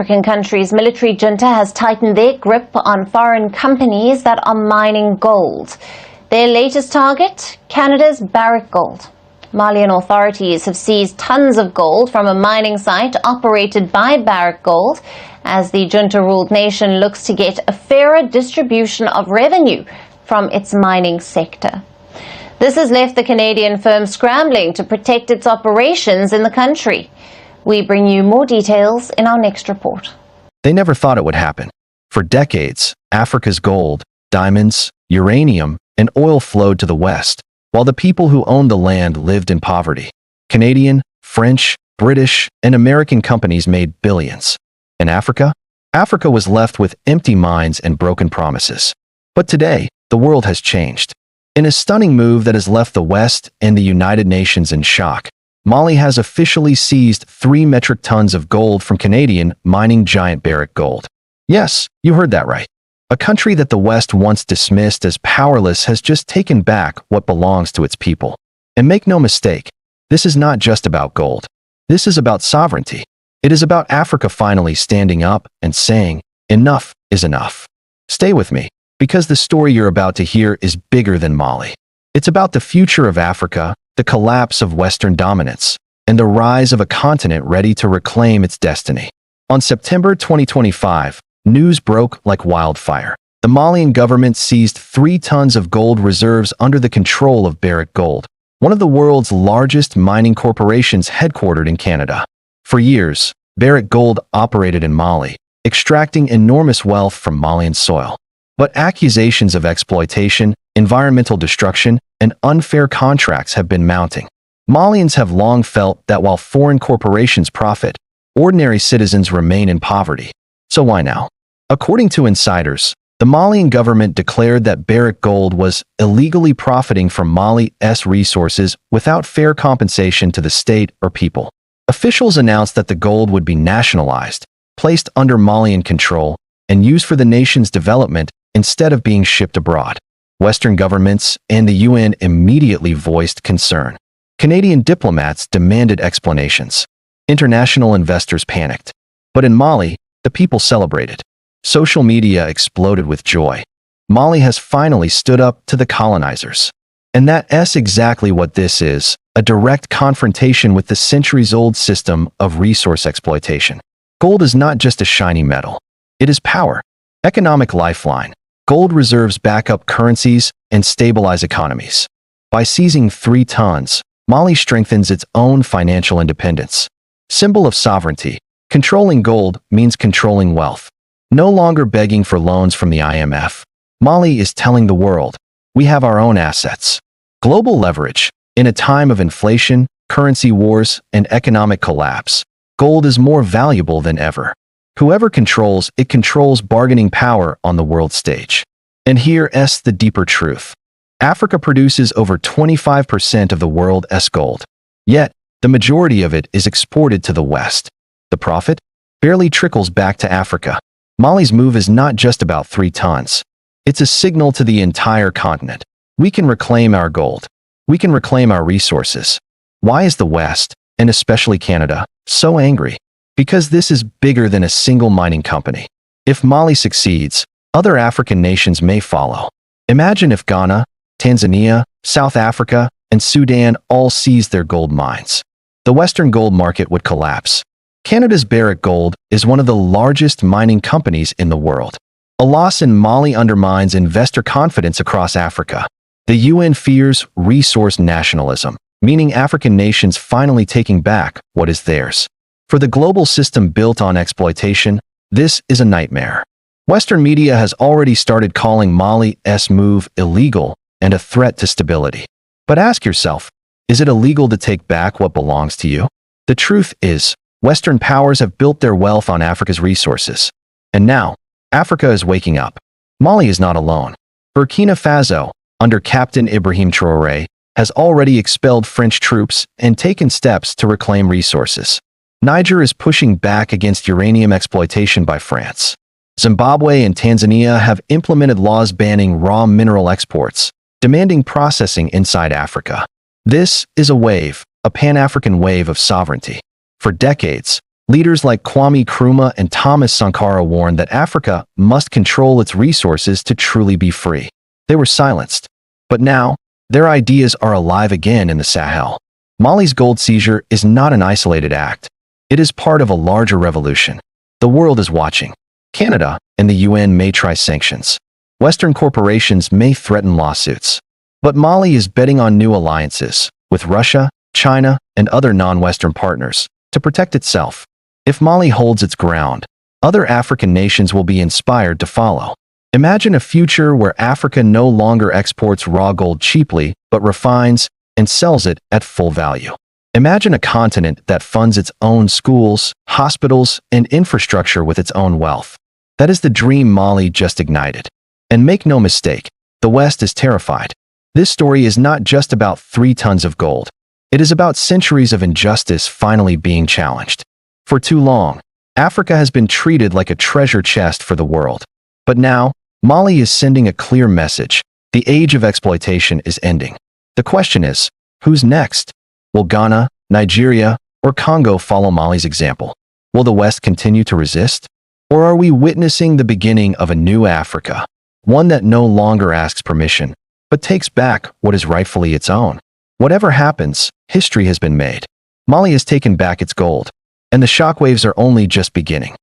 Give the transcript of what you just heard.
African country's military junta has tightened their grip on foreign companies that are mining gold. Their latest target, Canada's Barrick Gold. Malian authorities have seized tons of gold from a mining site operated by Barrick Gold as the junta-ruled nation looks to get a fairer distribution of revenue from its mining sector. This has left the Canadian firm scrambling to protect its operations in the country. We bring you more details in our next report. They never thought it would happen. For decades, Africa's gold, diamonds, uranium, and oil flowed to the West, while the people who owned the land lived in poverty. Canadian, French, British, and American companies made billions. In Africa? Africa was left with empty mines and broken promises. But today, the world has changed. In a stunning move that has left the West and the United Nations in shock, Mali has officially seized 3 metric tons of gold from Canadian mining giant Barrick Gold. Yes, you heard that right. A country that the West once dismissed as powerless has just taken back what belongs to its people. And make no mistake, this is not just about gold. This is about sovereignty. It is about Africa finally standing up and saying, enough is enough. Stay with me, because the story you're about to hear is bigger than Mali. It's about the future of Africa, the collapse of Western dominance, and the rise of a continent ready to reclaim its destiny. On September 2025, news broke like wildfire. The Malian government seized 3 tons of gold reserves under the control of Barrick Gold, one of the world's largest mining corporations headquartered in Canada. For years, Barrick Gold operated in Mali, extracting enormous wealth from Malian soil. But accusations of exploitation, environmental destruction, and unfair contracts have been mounting. Malians have long felt that while foreign corporations profit, ordinary citizens remain in poverty. So why now? According to insiders, the Malian government declared that Barrick Gold was illegally profiting from Mali's resources without fair compensation to the state or people. Officials announced that the gold would be nationalized, placed under Malian control, and used for the nation's development instead of being shipped abroad. Western governments and the UN immediately voiced concern. Canadian diplomats demanded explanations. International investors panicked. But in Mali, the people celebrated. Social media exploded with joy. Mali has finally stood up to the colonizers. And that's exactly what this is, a direct confrontation with the centuries-old system of resource exploitation. Gold is not just a shiny metal. It is power, economic lifeline. Gold reserves back up currencies and stabilize economies. By seizing 3 tons, Mali strengthens its own financial independence. Symbol of sovereignty, controlling gold means controlling wealth. No longer begging for loans from the IMF, Mali is telling the world, we have our own assets. Global leverage. In a time of inflation, currency wars, and economic collapse, gold is more valuable than ever. Whoever controls it controls bargaining power on the world stage. And here's the deeper truth. Africa produces over 25% of the world's gold. Yet, the majority of it is exported to the West. The profit barely trickles back to Africa. Mali's move is not just about 3 tons. It's a signal to the entire continent. We can reclaim our gold. We can reclaim our resources. Why is the West, and especially Canada, so angry? Because this is bigger than a single mining company. If Mali succeeds, other African nations may follow. Imagine if Ghana, Tanzania, South Africa, and Sudan all seized their gold mines. The Western gold market would collapse. Canada's Barrick Gold is one of the largest mining companies in the world. A loss in Mali undermines investor confidence across Africa. The UN fears resource nationalism, meaning African nations finally taking back what is theirs. For the global system built on exploitation, this is a nightmare. Western media has already started calling Mali's move illegal and a threat to stability. But ask yourself, is it illegal to take back what belongs to you? The truth is, Western powers have built their wealth on Africa's resources. And now, Africa is waking up. Mali is not alone. Burkina Faso, under Captain Ibrahim Traoré, has already expelled French troops and taken steps to reclaim resources. Niger is pushing back against uranium exploitation by France. Zimbabwe and Tanzania have implemented laws banning raw mineral exports, demanding processing inside Africa. This is a wave, a Pan-African wave of sovereignty. For decades, Leaders like Kwame Nkrumah and Thomas Sankara warned that Africa must control its resources to truly be free. They were silenced. But now, their ideas are alive again in the Sahel. Mali's gold seizure is not an isolated act. It is part of a larger revolution. The world is watching. Canada and the UN may try sanctions. Western corporations may threaten lawsuits. But Mali is betting on new alliances with Russia, China, and other non-Western partners to protect itself. If Mali holds its ground, other African nations will be inspired to follow. Imagine a future where Africa no longer exports raw gold cheaply, but refines and sells it at full value. Imagine a continent that funds its own schools, hospitals, and infrastructure with its own wealth. That is the dream Mali just ignited. And make no mistake, the West is terrified. This story is not just about 3 tons of gold. It is about centuries of injustice finally being challenged. For too long, Africa has been treated like a treasure chest for the world. But now, Mali is sending a clear message. The age of exploitation is ending. The question is, who's next? Will Ghana, Nigeria, or Congo follow Mali's example? Will the West continue to resist? Or are we witnessing the beginning of a new Africa? One that no longer asks permission, but takes back what is rightfully its own. Whatever happens, history has been made. Mali has taken back its gold, and the shockwaves are only just beginning.